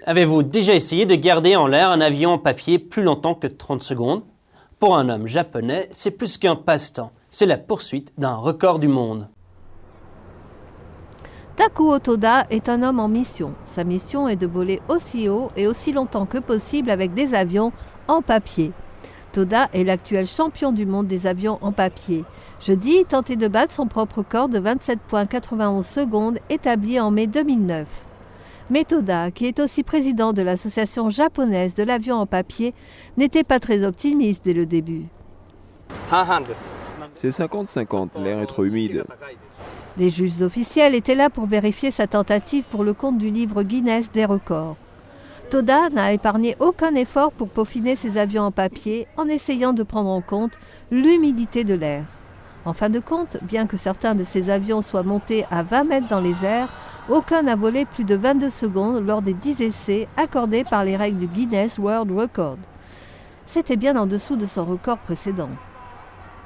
Avez-vous déjà essayé de garder en l'air un avion en papier plus longtemps que 30 secondes? Pour un homme japonais, c'est plus qu'un passe-temps, c'est la poursuite d'un record du monde. Takuo Toda est un homme en mission. Sa mission est de voler aussi haut et aussi longtemps que possible avec des avions en papier. Toda est l'actuel champion du monde des avions en papier. Jeudi, il tentait de battre son propre record de 27,91 secondes établi en mai 2009. Mais Toda, qui est aussi président de l'association japonaise de l'avion en papier, n'était pas très optimiste dès le début. C'est 50-50, l'air est trop humide. Les juges officiels étaient là pour vérifier sa tentative pour le compte du livre Guinness des records. Toda n'a épargné aucun effort pour peaufiner ses avions en papier en essayant de prendre en compte l'humidité de l'air. En fin de compte, bien que certains de ces avions soient montés à 20 mètres dans les airs, aucun n'a volé plus de 22 secondes lors des 10 essais accordés par les règles du Guinness World Record. C'était bien en dessous de son record précédent.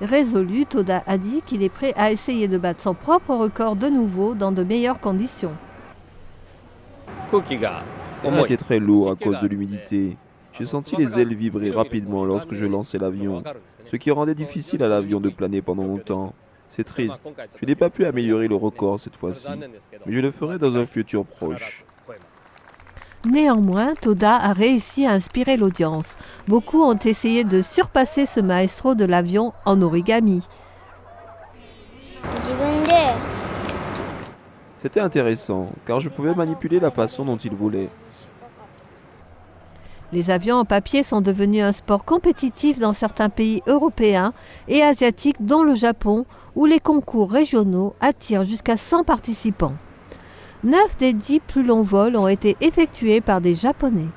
Résolu, Toda a dit qu'il est prêt à essayer de battre son propre record de nouveau dans de meilleures conditions. L'air était très lourd à cause de l'humidité. J'ai senti les ailes vibrer rapidement lorsque je lançais l'avion, ce qui rendait difficile à l'avion de planer pendant longtemps. C'est triste. Je n'ai pas pu améliorer le record cette fois-ci, mais je le ferai dans un futur proche. Néanmoins, Toda a réussi à inspirer l'audience. Beaucoup ont essayé de surpasser ce maestro de l'avion en origami. C'était intéressant, car je pouvais manipuler la façon dont il volait. Les avions en papier sont devenus un sport compétitif dans certains pays européens et asiatiques, dont le Japon, où les concours régionaux attirent jusqu'à 100 participants. 9 des 10 plus longs vols ont été effectués par des Japonais.